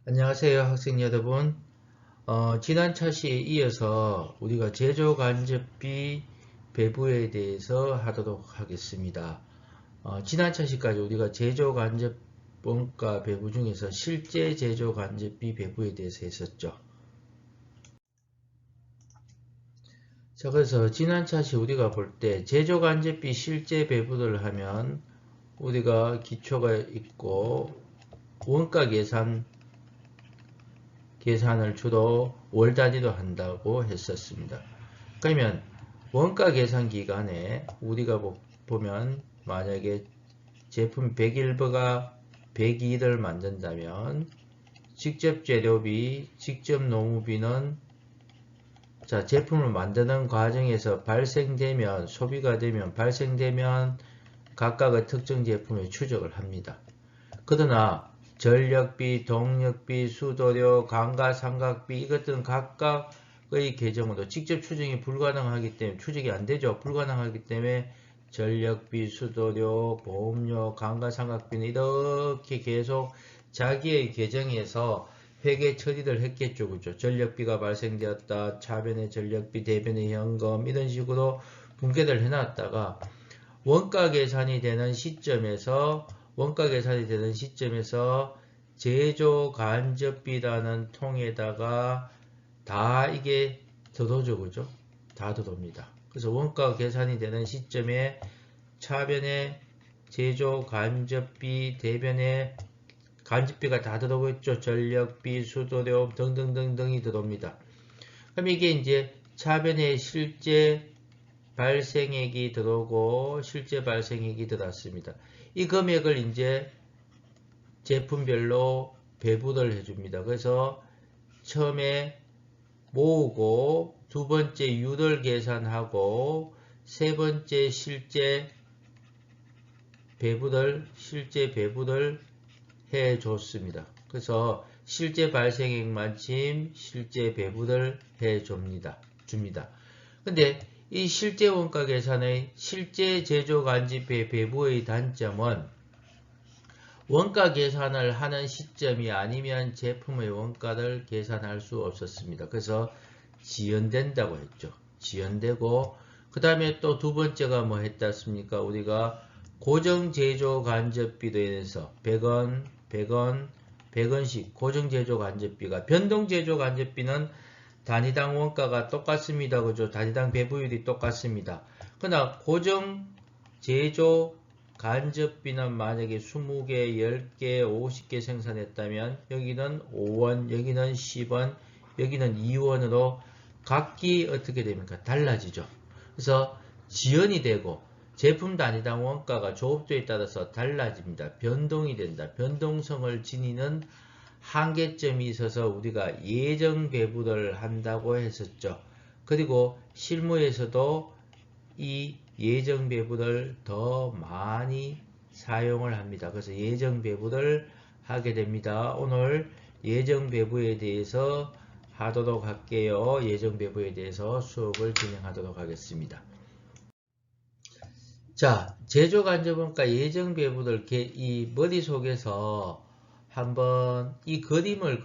안녕하세요, 학생 여러분. 지난 차시에 이어서 우리가 제조간접비 배부에 대해서 하도록 하겠습니다. 지난 차시까지 우리가 제조간접 원가 배부 중에서 실제 제조간접비 배부에 대해서 했었죠. 자, 그래서 지난 차시 우리가 볼 때 제조간접비 실제 배부를 하면 우리가 기초가 있고 원가 계산을 주로 월 단위로 한다고 했었습니다. 그러면 원가 계산 기간에 우리가 보면 만약에 제품 101버가 102를 만든다면 직접 재료비, 직접 노무비는 제품을 만드는 과정에서 발생되면 소비가 되면 발생되면 각각의 특정 제품에 추적을 합니다. 그러나 전력비, 동력비, 수도료, 감가상각비 이것들은 각각의 계정으로 직접 추정이 불가능하기 때문에 추적이 안되죠. 불가능하기 때문에 전력비, 수도료, 보험료, 감가상각비는 이렇게 계속 자기의 계정에서 회계 처리를 했겠죠. 그죠? 전력비가 발생되었다. 차변의 전력비, 대변의 현금 이런 식으로 분배를 해놨다가 원가 계산이 되는 시점에서 제조 간접비라는 통에다가 다 이게 들어오죠. 그죠? 다 들어옵니다. 그래서 원가 계산이 되는 시점에 차변에 제조 간접비, 대변에 간접비가 다 들어오고 있죠. 전력비, 수도료 등등등등이 들어옵니다. 그럼 이게 이제 차변에 실제 발생액이 들어오고 실제 발생액이 들어왔습니다. 이 금액을 이제 제품별로 배분을 해줍니다. 그래서 처음에 모으고 두 번째 유를 계산하고 세 번째 실제 배분을 해 줬습니다. 그래서 실제 발생액만큼 실제 배분을 해 줍니다. 근데 이 실제 원가 계산의 실제 제조 간접비 배부의 단점은 원가 계산을 하는 시점이 아니면 제품의 원가를 계산할 수 없었습니다. 그래서 지연된다고 했죠. 지연되고 그 다음에 또 두 번째가 뭐 했다습니까? 우리가 고정 제조 간접비로 인해서 100원, 100원, 100원씩 고정 제조 간접비가 변동 제조 간접비는 단위당 원가가 똑같습니다. 그죠? 단위당 배부율이 똑같습니다. 그러나 고정 제조 간접비는 만약에 20개, 10개, 50개 생산했다면 여기는 5원, 여기는 10원, 여기는 2원으로 각기 어떻게 됩니까? 달라지죠. 그래서 지연이 되고 제품 단위당 원가가 조업도에 따라서 달라집니다. 변동이 된다. 변동성을 지니는 한계점이 있어서 우리가 예정 배분을 한다고 했었죠. 그리고 실무에서도 이 예정 배분을 더 많이 사용을 합니다. 그래서 예정 배분을 하게 됩니다. 오늘 예정 배분에 대해서 하도록 할게요. 예정 배분에 대해서 수업을 진행하도록 하겠습니다. 자, 제조 간접원가 예정 배분을 이 머릿속에서 한번 이 그림을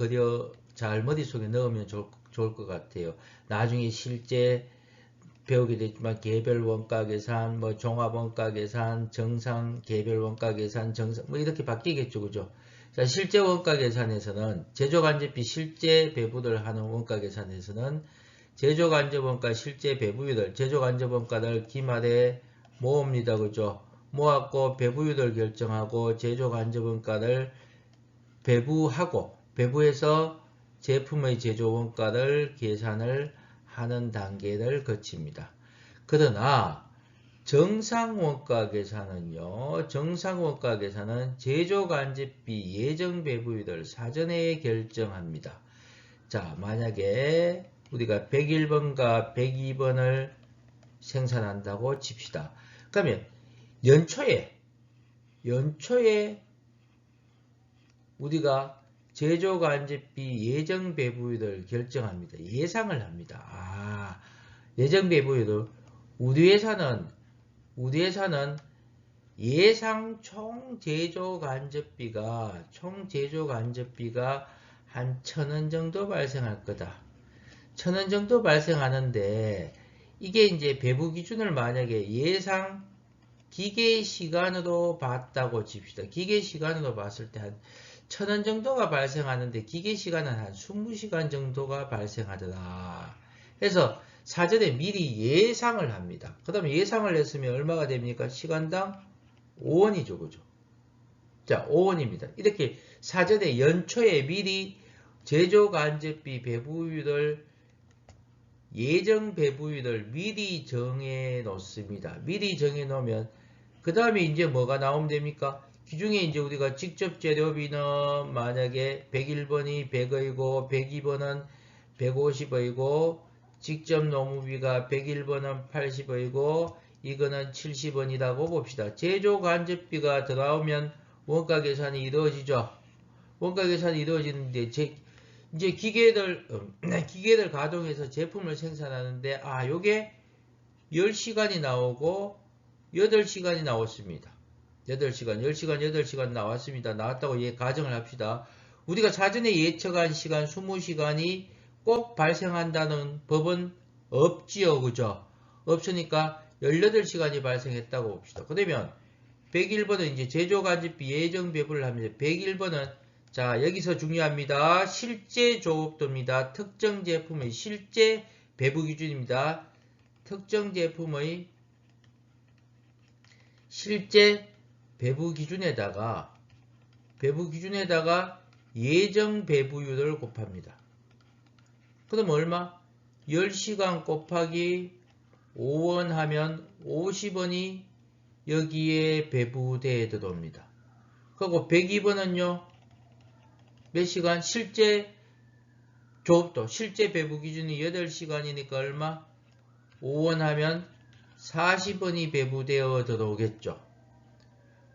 잘 머릿속에 넣으면 좋을 것 같아요. 나중에 실제 배우게 됐지만 개별 원가 계산, 뭐 종합 원가 계산, 정상 개별 원가 계산, 정상 뭐 이렇게 바뀌겠죠. 그죠? 자, 실제 원가 계산에서는 제조 간접비 실제 배분을 하는 원가 계산에서는 제조 간접 원가 실제 배부율을 제조 간접 원가를 기말에 모읍니다. 그죠? 모았고 배부율을 결정하고 제조 간접 원가를 배부해서 제품의 제조 원가를 계산을 하는 단계를 거칩니다. 그러나 정상원가 계산은요. 정상원가 계산은 제조간접비 예정 배부율을 사전에 결정합니다. 자, 만약에 우리가 101번과 102번을 생산한다고 칩시다. 그러면 연초에 우리가 제조간접비 예정 배부율을 결정합니다. 예상을 합니다. 예정 배부율을 우리 회사는 예상 총 제조 간접비가 한 1,000원 정도 발생할 거다. 1,000원 정도 발생하는데 이게 이제 배부 기준을 만약에 예상 기계 시간으로 봤다고 칩시다. 기계 시간으로 봤을 때 한 1,000원 정도가 발생하는데 기계 시간은 한 20시간 정도가 발생하더라. 그래서 사전에 미리 예상을 합니다. 그 다음에 예상을 했으면 얼마가 됩니까? 시간당 5원이죠. 그죠? 자, 5원입니다. 이렇게 사전에 연초에 미리 제조간접비 배부율을 예정 배부율을 미리 정해 놓습니다. 미리 정해 놓으면 그 다음에 이제 뭐가 나오면 됩니까? 기중에 이제 우리가 직접 재료비는 만약에 101번이 100원이고 102번은 150원이고 직접 노무비가 101번은 80원이고 이거는 70원이라고 봅시다. 제조 간접비가 들어오면 원가 계산이 이루어지죠. 원가 계산이 이루어지는데 이제 기계를 가동해서 제품을 생산하는데 요게 10시간이 나오고 8시간이 나왔습니다. 8시간, 10시간, 8시간 나왔습니다. 나왔다고 가정을 합시다. 우리가 사전에 예측한 시간 20시간이 꼭 발생한다는 법은 없지요. 그죠? 없으니까 18시간이 발생했다고 봅시다. 그러면 101번은 이제 제조간접비 예정 배부를 합니다. 101번은 자, 여기서 중요합니다. 실제 조업도입니다. 특정 제품의 실제 배부 기준입니다. 특정 제품의 실제 배부 기준에다가 예정 배부율을 곱합니다. 그럼 얼마? 10시간 곱하기 5원 하면 50원이 여기에 배부대에 들어옵니다. 그리고 102번은요. 몇 시간? 실제 조업도, 실제 배부 기준이 8시간이니까 얼마? 5원 하면 40원이 배부되어 들어오겠죠.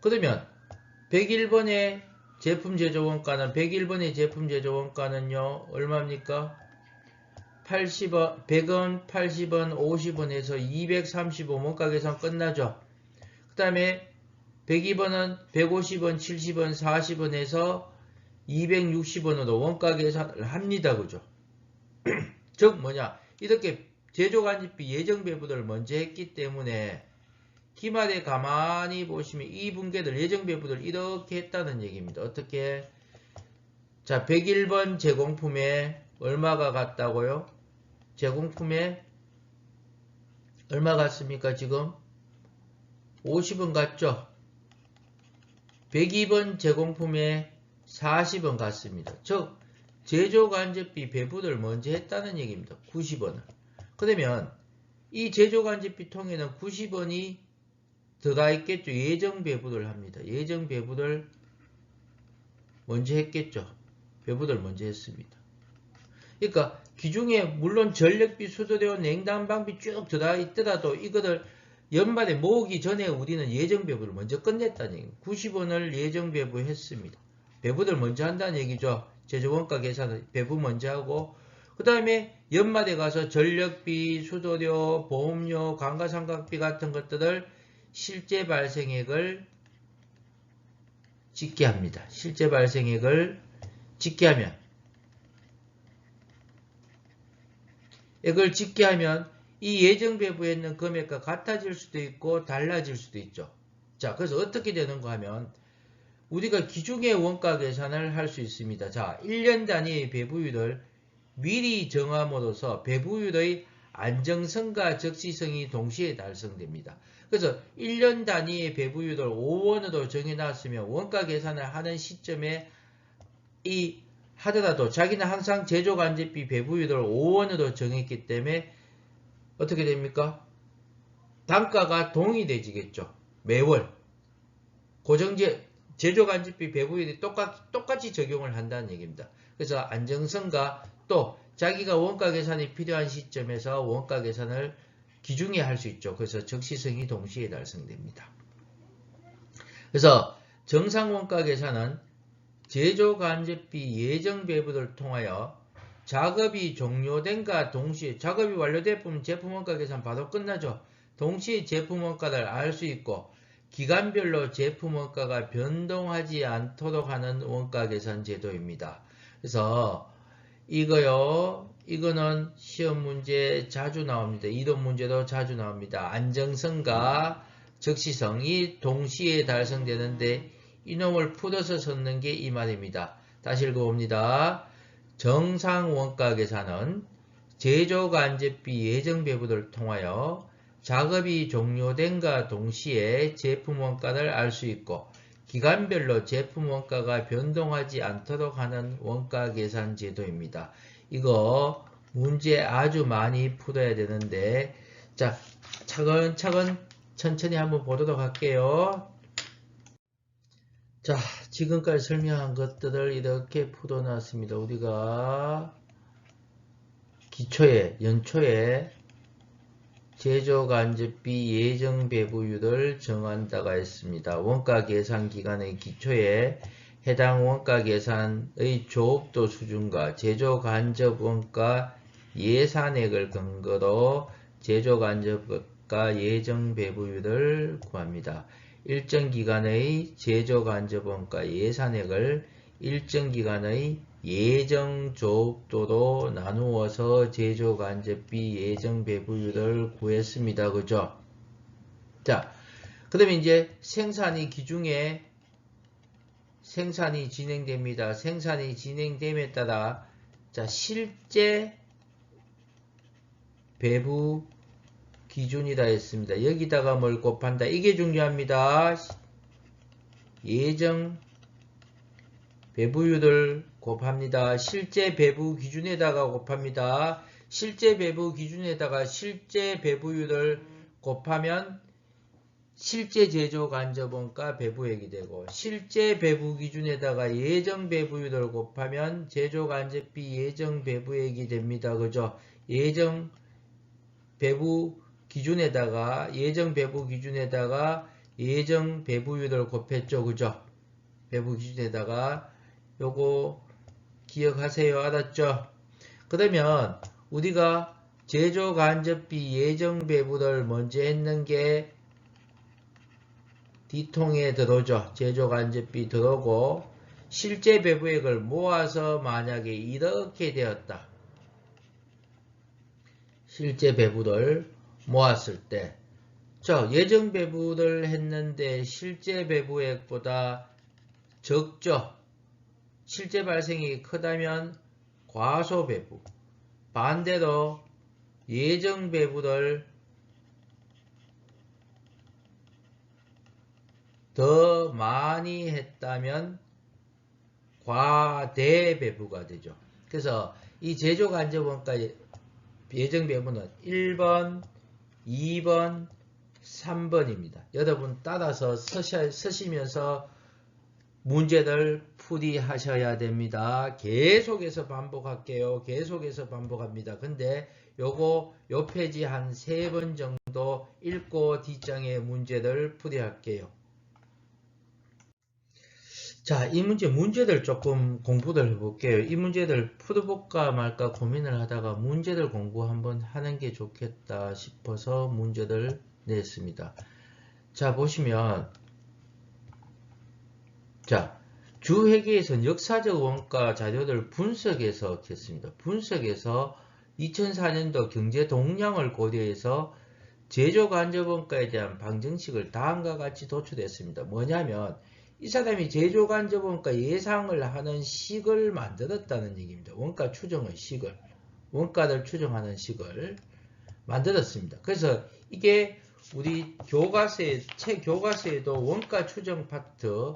그러면 101번의 제품 제조 원가는 100원, 얼마입니까? 80원, 100원, 80원, 50원에서 235 원가 계산 끝나죠. 그 다음에 102번은 150원, 70원, 40원에서 260원으로 원가 계산을 합니다. 그죠? 즉 뭐냐? 이렇게 제조간접비 예정 배부를 먼저 했기 때문에 기말에 가만히 보시면 이 분계들 예정 배부를 이렇게 했다는 얘기입니다. 어떻게? 자, 101번 제공품에 얼마가 갔다고요? 제공품에 얼마 갔습니까? 지금 50원 갔죠? 102번 제공품에 40원 갔습니다. 즉 제조간접비 배부를 먼저 했다는 얘기입니다. 90원을. 그러면 이 제조간접비 통에는 90원이 들어가 있겠죠. 예정 배부를 합니다. 예정 배부를 먼저 했겠죠. 배부를 먼저 했습니다. 그러니까 기중에 물론 전력비, 수도료, 냉난방비 쭉 들어가 있더라도 이거를 연말에 모으기 전에 우리는 예정 배부를 먼저 끝냈다는 얘기입니다. 90원을 예정 배부했습니다. 배부를 먼저 한다는 얘기죠. 제조원가 계산을 배부 먼저 하고 그 다음에 연말에 가서 전력비, 수도료, 보험료, 감가상각비 같은 것들을 실제 발생액을 짓게 합니다. 실제 발생액을 짓게 하면 이 예정 배부에 있는 금액과 같아질 수도 있고 달라질 수도 있죠. 자, 그래서 어떻게 되는가 하면 우리가 기중의 원가 계산을 할 수 있습니다. 자, 1년 단위의 배부율을 미리 정함으로써 배부율의 안정성과 적시성이 동시에 달성됩니다. 그래서 1년 단위의 배부율을 5원으로 정해놨으면 원가 계산을 하는 시점에 하더라도 자기는 항상 제조간접비 배부율을 5원으로 정했기 때문에 어떻게 됩니까? 단가가 동일해지겠죠. 매월 제조간접비 배부율이 똑같이 적용을 한다는 얘기입니다. 그래서 안정성과 또 자기가 원가 계산이 필요한 시점에서 원가 계산을 기중에 할 수 있죠. 그래서 적시성이 동시에 달성됩니다. 그래서 정상 원가 계산은 제조간접비 예정 배부를 통하여 작업이 종료된과 동시에 작업이 완료되면 제품 원가 계산 바로 끝나죠. 동시에 제품 원가를 알 수 있고 기간별로 제품 원가가 변동하지 않도록 하는 원가 계산 제도입니다. 그래서 이거는 시험 문제 자주 나옵니다. 이론 문제도 자주 나옵니다. 안정성과 적시성이 동시에 달성되는데 이놈을 풀어서 썼는 게 이 말입니다. 다시 읽어봅니다. 정상 원가 계산은 제조간접비 예정배부를 통하여 작업이 종료된과 동시에 제품 원가를 알 수 있고 기간별로 제품 원가가 변동하지 않도록 하는 원가 계산 제도입니다. 이거 문제 아주 많이 풀어야 되는데 자, 차근차근 천천히 한번 보도록 할게요. 자, 지금까지 설명한 것들을 이렇게 풀어놨습니다. 우리가 기초에, 연초에 제조간접비 예정배부율을 정한다가 있습니다. 원가 계산 기간의 기초에 해당 원가 계산의 조업도 수준과 제조간접 원가 예산액을 근거로 제조간접가 예정배부율을 구합니다. 일정 기간의 제조간접 원가 예산액을 일정 기간의 예정 조업도로 나누어서 제조간접비 예정 배부율을 구했습니다. 그죠? 자, 그러면 이제 생산이 기중에 생산이 진행됩니다. 생산이 진행됨에 따라 자, 실제 배부 기준이라 했습니다. 여기다가 뭘 곱한다. 이게 중요합니다. 예정 배부율을 곱합니다. 실제 배부 기준에다가 곱합니다. 실제 배부 기준에다가 실제 배부율을 곱하면 실제 제조 간접원가 배부액이 되고 실제 배부 기준에다가 예정 배부율을 곱하면 제조 간접비 예정 배부액이 됩니다. 그죠? 예정 배부 기준에다가 예정 배부 기준에다가 예정 배부율을 곱했죠. 그죠? 배부 기준에다가 요거 기억하세요. 알았죠? 그러면 우리가 제조간접비 예정배부를 먼저 했는 게 뒤통에 들어오죠. 제조간접비 들어오고 실제 배부액을 모아서 만약에 이렇게 되었다. 실제 배부를 모았을 때 예정배부를 했는데 실제 배부액보다 적죠. 실제 발생이 크다면 과소배부, 반대로 예정배부를 더 많이 했다면 과대배부가 되죠. 그래서 이 제조간접원가 예정배부는 1번, 2번, 3번입니다. 여러분 따라서 쓰시면서 문제를 풀이하셔야 됩니다. 계속해서 반복할게요. 계속해서 반복합니다. 근데 요거 요 페이지 한 3번 정도 읽고 뒷장의 문제를 풀이할게요. 자, 이 문제들 조금 공부를 해볼게요. 이 문제들 풀어볼까 말까 고민을 하다가 문제들 공부 한번 하는 게 좋겠다 싶어서 문제를 냈습니다. 자, 보시면 자, 주회계에서는 역사적 원가 자료를 분석해서 했습니다. 분석해서 2004년도 경제 동향을 고려해서 제조간접원가에 대한 방정식을 다음과 같이 도출했습니다. 뭐냐면 이 사람이 제조간접원가 예상을 하는 식을 만들었다는 얘기입니다. 원가 추정의 식을, 원가를 추정하는 식을 만들었습니다. 그래서 이게 우리 책 교과서에도 원가 추정 파트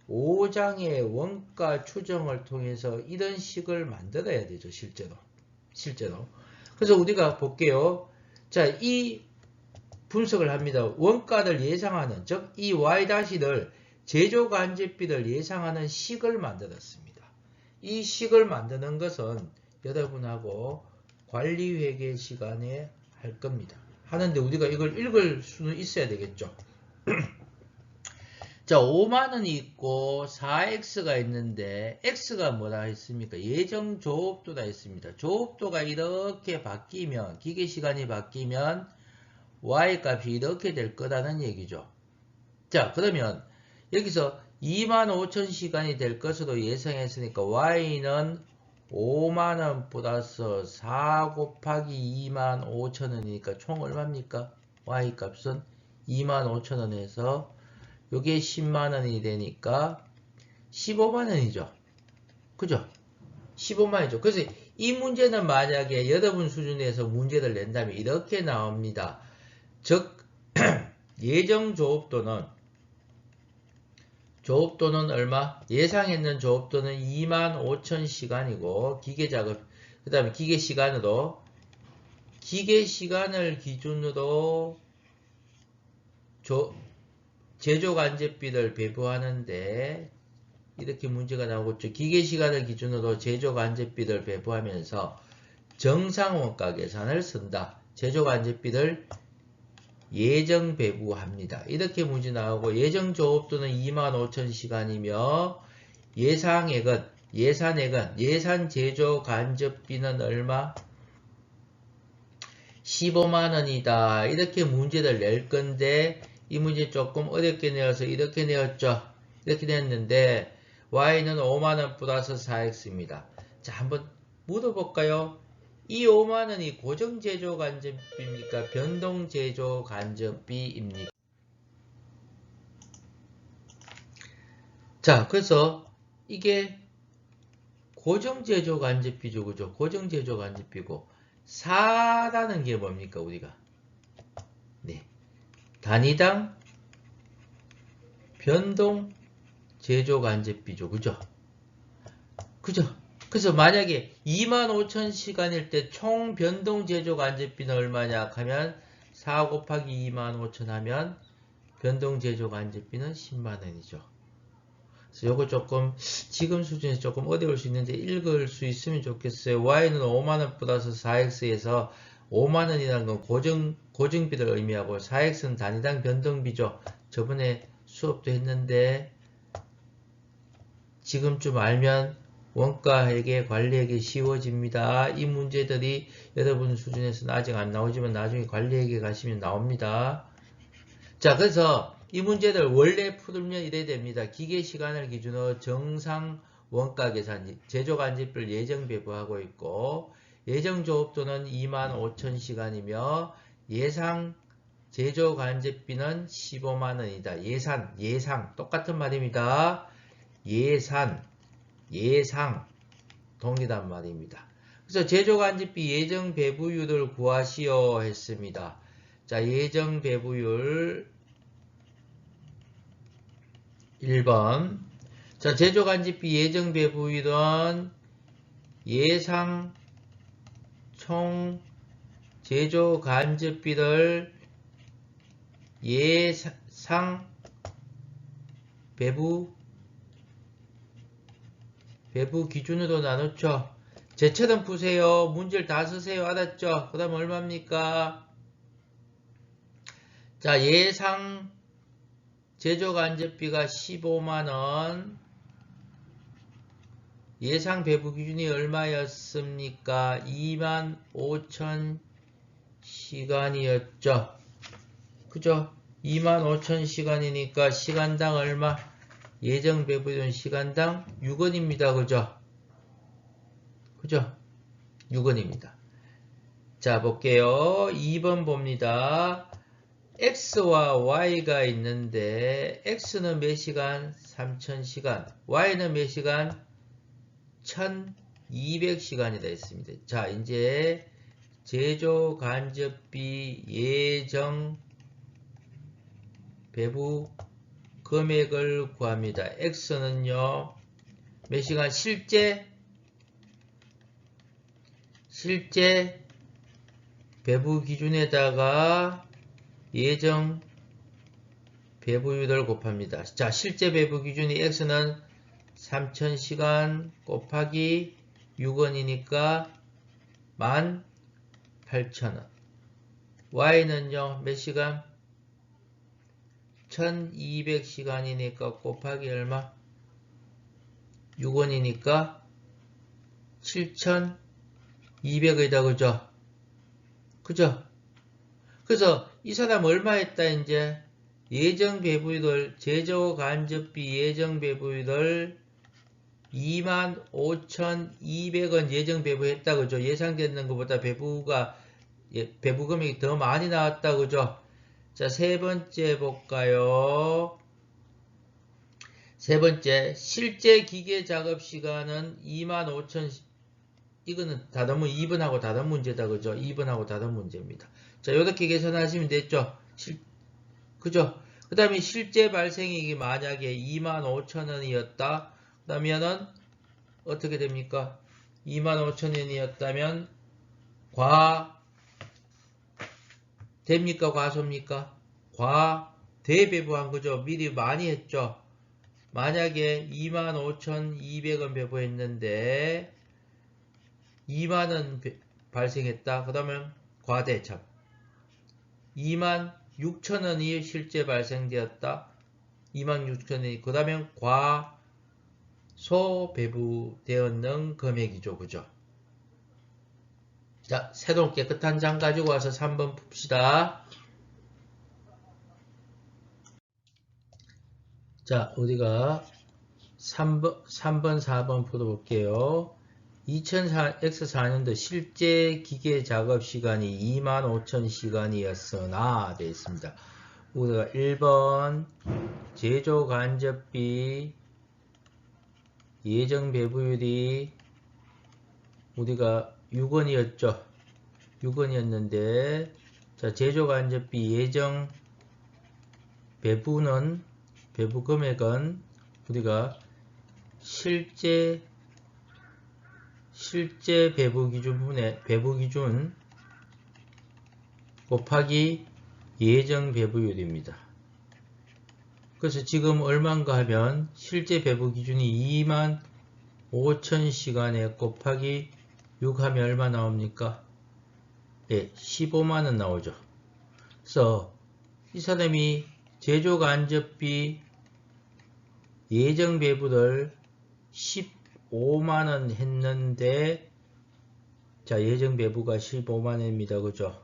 제5장의 원가 추정을 통해서 이런 식을 만들어야 되죠. 실제로. 그래서 우리가 볼게요. 자, 이 분석을 합니다. 원가를 예상하는, 즉 이 Y-를 제조간접비를 예상하는 식을 만들었습니다. 이 식을 만드는 것은 여러분하고 관리회계 시간에 할 겁니다. 하는데 우리가 이걸 읽을 수는 있어야 되겠죠. 자, 5만원이 있고 4x가 있는데 x가 뭐라 했습니까? 예정 조업도가 있습니다. 조업도가 이렇게 바뀌면, 기계시간이 바뀌면 y값이 이렇게 될 거다는 얘기죠. 자, 그러면 여기서 25,000시간이 될 것으로 예상했으니까 y는 5만원 플러스 4 곱하기 25,000원이니까 총 얼마입니까? y값은 25,000원에서 요게 10만원이 되니까 15만원이죠. 그죠? 15만원이죠. 그래서 이 문제는 만약에 여러분 수준에서 문제를 낸다면 이렇게 나옵니다. 즉 예정 조업도는 얼마? 예상했는 조업도는 25,000시간이고 기계작업 그 다음에 기계시간을 기준으로 제조간접비를 배부하는데 이렇게 문제가 나오겠죠. 기계시간을 기준으로 제조간접비를 배부하면서 정상원가 계산을 쓴다. 제조간접비를 예정 배부합니다. 이렇게 문제 나오고 예정 조업도는 25,000시간이며 예산액은 예산 제조 간접비는 얼마? 15만원이다. 이렇게 문제를 낼 건데 이 문제 조금 어렵게 내어서 이렇게 내었죠. 이렇게 냈는데 y는 5만원 플러스 4x입니다. 자, 한번 물어볼까요? 이 5만원이 고정제조 간접비입니까? 변동제조 간접비입니까? 자, 그래서 이게 고정제조 간접비죠. 그죠? 고정제조 간접비고 4라는 게 뭡니까? 우리가 네, 단위당 변동제조 간접비죠. 그죠? 그죠? 그래서 만약에 25,000시간일 때 총 변동 제조 간접비는 얼마냐 하면 4 곱하기 25,000 하면 변동 제조 간접비는 10만원이죠. 그래서 요거 조금 지금 수준에서 조금 어려울 수 있는데 읽을 수 있으면 좋겠어요. y는 5만원 플러스 4x에서 5만원이라는 건 고정비를 의미하고 4x는 단위당 변동비죠. 저번에 수업도 했는데 지금쯤 알면 원가에게 관리에게 쉬워집니다. 이 문제들이 여러분 수준에서는 아직 안 나오지만 나중에 관리에게 가시면 나옵니다. 자, 그래서 이 문제들 원래 풀면 이래 됩니다. 기계시간을 기준으로 정상 원가 계산, 제조간접비를 예정 배부하고 있고 예정조업도는 25,000시간이며 예상 제조간접비는 15만원이다. 예상 똑같은 말입니다. 예상 동일한 말입니다. 그래서 제조간접비 예정 배부율을 구하시오 했습니다. 자, 예정 배부율 1번. 자, 제조간접비 예정 배부율은 예상 총 제조간접비를 예상 배부 기준으로 나눴죠. 제처럼 푸세요. 문제를 다 쓰세요. 알았죠? 그 다음 얼마입니까? 자, 예상 제조간접비가 15만원. 예상 배부 기준이 얼마였습니까? 25,000시간이었죠. 그죠? 25,000시간이니까 시간당 얼마? 예정 배부율은 시간당 6원입니다. 그죠? 그죠? 6원입니다. 자, 볼게요. 2번 봅니다. X와 Y가 있는데 X는 몇 시간? 3,000시간. Y는 몇 시간? 1,200시간이다 했습니다. 자, 이제 제조 간접비 예정 배부 금액을 구합니다. X는요, 몇 시간? 실제 배부 기준에다가 예정 배부율을 곱합니다. 자, 실제 배부 기준이 X는 3,000시간 곱하기 6원이니까 18,000원. Y는요, 몇 시간? 1,200시간이니까 곱하기 얼마? 6원이니까 7,200이다. 그죠? 그죠? 그래서 이 사람 얼마 했다 이제 예정 배부들 제조간접비 예정 배부들 25,200원 예정 배부했다 그죠? 예상되는 것보다 배부가 배부 금액이 더 많이 나왔다 그죠? 자, 세 번째 볼까요? 세 번째, 실제 기계 작업 시간은 25,000, 이거는 다른 2번하고 다른 문제다 그죠? 2번하고 다른 문제입니다. 자, 이렇게 계산하시면 됐죠? 그죠? 그 다음에 실제 발생액이 만약에 25,000원이었다. 그러면은 어떻게 됩니까? 25,000원이었다면 됩니까? 과소입니까? 대배부한 거죠. 미리 많이 했죠. 만약에 25,200원 배부했는데 2만원 발생했다. 그러면 과대참 26,000원이 실제 발생되었다. 26,000원이 그러면 과소배부되었는 금액이죠. 그죠? 자, 새로운 깨끗한 장 가지고 와서 3번 풉시다. 자, 우리가 3번, 4번 풀어볼게요. 2004년도 실제 기계 작업 시간이 25,000시간이었으나 되어 있습니다. 우리가 1번 제조 간접비 예정 배부율이 우리가 6원이었죠. 6원이었는데 자, 제조 간접비 예정 배부 금액은 우리가 실제 배부 기준 곱하기 예정 배부율입니다. 그래서 지금 얼마인가 하면 실제 배부 기준이 25,000시간에 곱하기 6 하면 얼마 나옵니까? 네, 15만원 나오죠. 그래서 이 사람이 제조 간접비 예정 배부를 15만원 했는데 자, 예정 배부가 15만원입니다. 그죠?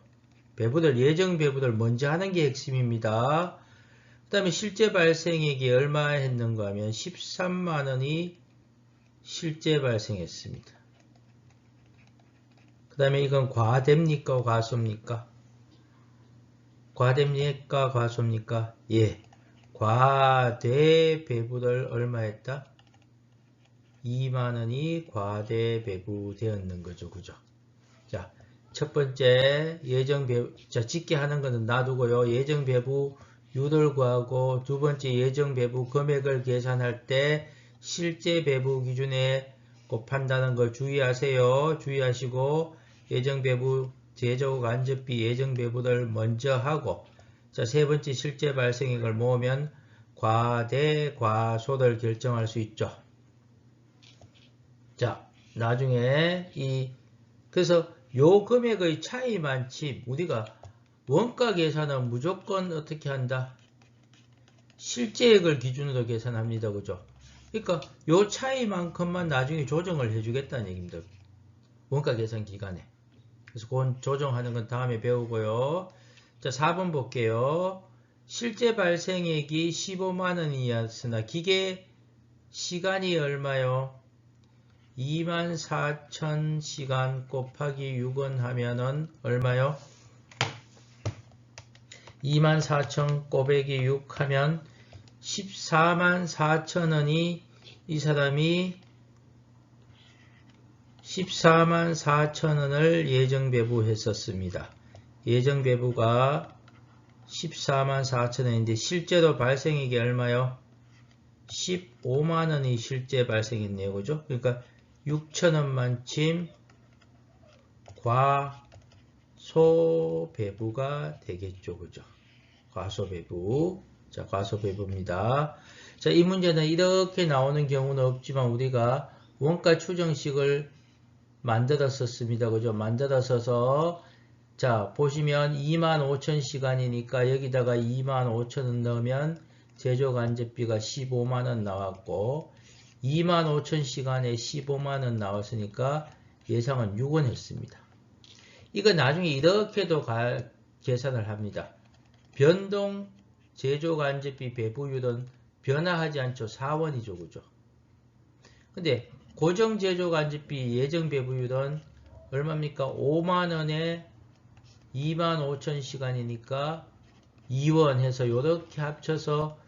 예정 배부들 먼저 하는 게 핵심입니다. 그 다음에 실제 발생액이 얼마 했는가 하면 13만원이 실제 발생했습니다. 그 다음에 이건 과대입니까? 과소입니까? 과대입니까? 과소입니까? 예. 과대 배부를 얼마 했다? 2만원이 과대 배부되었는 거죠. 그죠? 자, 첫 번째 예정 배부, 자, 짓게 하는 거는 놔두고요. 예정 배부 율을 구하고 두 번째 예정 배부 금액을 계산할 때 실제 배부 기준에 곱한다는 걸 주의하세요. 주의하시고 예정 배부 제조 간접비 예정 배부를 먼저 하고 자, 세 번째 실제 발생액을 모으면 과대 과소를 결정할 수 있죠. 자, 나중에 그래서 요 금액의 차이만치 우리가 원가 계산은 무조건 어떻게 한다? 실제액을 기준으로 계산합니다. 그죠? 그러니까 요 차이만큼만 나중에 조정을 해주겠다는 얘기입니다. 원가 계산 기간에. 그래서 그건 조정하는 건 다음에 배우고요. 자, 4번 볼게요. 실제 발생액이 15만원이었으나 기계 시간이 얼마요? 24,000시간 곱하기 6원 하면은 얼마요? 24,000 곱하기 6 하면 144,000원이 이 사람이 144,000원을 예정 배부했었습니다. 예정 배부가 144,000원인데 실제로 발생액이 얼마요? 15만원이 실제 발생했네요. 그죠? 그러니까 6,000원만큼 과소배부가 되겠죠. 그죠? 과소배부. 자, 과소배부입니다. 자, 이 문제는 이렇게 나오는 경우는 없지만 우리가 원가 추정식을 만들었었습니다. 그죠? 만들었어서 자, 보시면 25,000시간이니까 여기다가 25,000원 넣으면 제조 간접비가 15만원 나왔고 25,000시간에 15만원 나왔으니까 예상은 6원 했습니다. 이거 나중에 이렇게도 계산을 합니다. 변동 제조간접비 배부율은 변화하지 않죠. 4원이죠. 그죠? 근데 고정 제조간접비 예정 배부율은 얼마입니까? 5만원에 25,000시간이니까 2원 해서 이렇게 합쳐서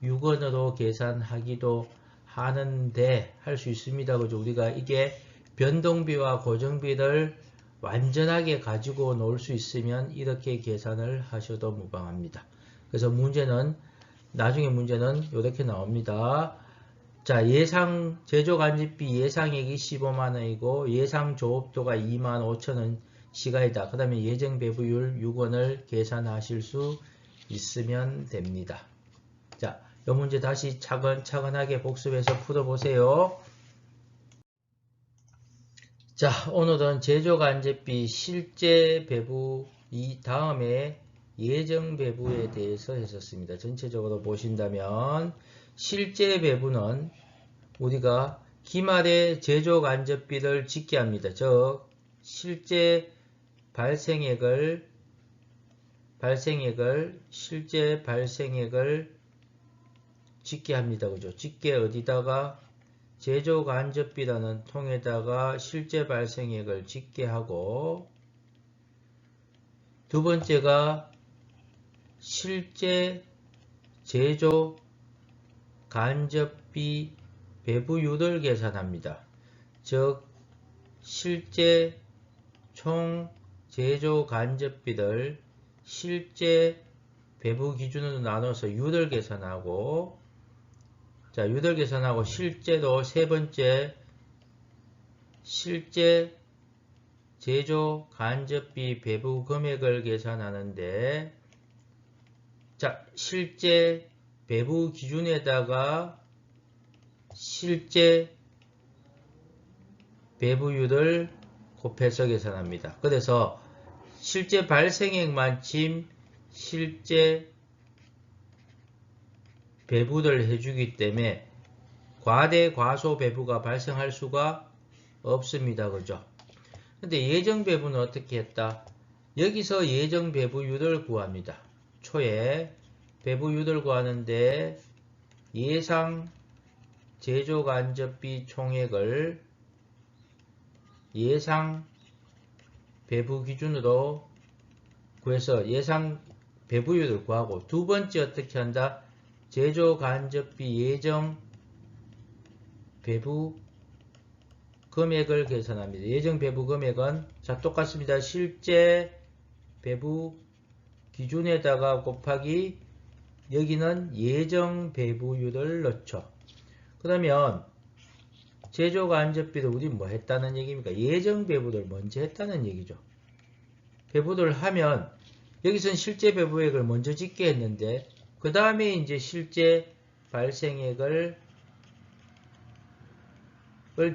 6원으로 계산하기도 하는데 할 수 있습니다. 그죠? 우리가 이게 변동비와 고정비를 완전하게 가지고 놀 수 있으면 이렇게 계산을 하셔도 무방합니다. 그래서 문제는 나중에 문제는 이렇게 나옵니다. 자, 예상 제조간접비 예상액이 15만원이고 예상 조업도가 25,000원 시가이다. 그 다음에 예정 배부율 6원을 계산하실 수 있으면 됩니다. 자, 이 문제 다시 차근차근하게 복습해서 풀어보세요. 자, 오늘은 제조간접비 실제 배부 이 다음에 예정 배부에 대해서 했었습니다. 전체적으로 보신다면 실제 배부는 우리가 기말에 제조간접비를 짓게 합니다. 즉 실제 발생액을 실제 발생액을 짓게 합니다. 그죠? 짓게 어디다가 제조간접비라는 통에다가 실제 발생액을 짓게 하고, 두 번째가 실제 제조간접비 배부율을 계산합니다. 즉 실제 총 제조간접비를 실제 배부 기준으로 나눠서 유를 계산하고, 자, 유를 계산하고 실제로 세 번째 실제 제조 간접비 배부 금액을 계산하는데, 자, 실제 배부 기준에다가 실제 배부율을 곱해서 계산합니다. 그래서 실제 발생액만큼 실제 배부를 해주기 때문에 과대 과소 배부가 발생할 수가 없습니다. 그죠? 근데 예정 배부는 어떻게 했다? 여기서 예정 배부율을 구합니다. 초에 배부율을 구하는데 예상 제조간접비 총액을 예상 배부 기준으로 구해서 예상 배부율을 구하고, 두 번째 어떻게 한다? 제조간접비 예정 배부 금액을 계산합니다. 예정 배부 금액은 자 똑같습니다. 실제 배부 기준에다가 곱하기 여기는 예정 배부율을 넣죠. 그러면 제조간접비를 우리 뭐 했다는 얘기입니까? 예정 배부를 먼저 했다는 얘기죠. 배부를 하면 여기서는 실제 배부액을 먼저 짓게 했는데 그 다음에 이제 실제 발생액을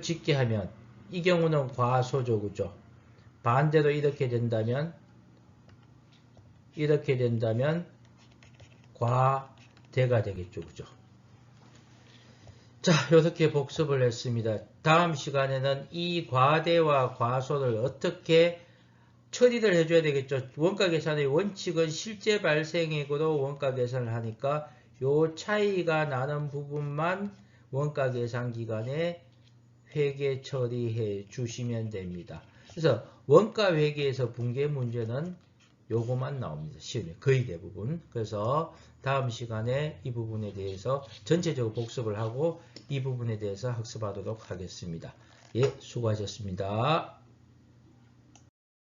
짓게 하면 이 경우는 과소죠. 그죠? 반대로 이렇게 된다면 과대가 되겠죠. 그죠? 자, 이렇게 복습을 했습니다. 다음 시간에는 이 과대와 과소를 어떻게 처리를 해줘야 되겠죠. 원가 계산의 원칙은 실제 발생액으로 원가 계산을 하니까 요 차이가 나는 부분만 원가 계산 기간에 회계 처리해 주시면 됩니다. 그래서 원가 회계에서 붕괴 문제는 요거만 나옵니다. 시험에 거의 대부분. 그래서 다음 시간에 이 부분에 대해서 전체적으로 복습을 하고 이 부분에 대해서 학습하도록 하겠습니다. 예, 수고하셨습니다.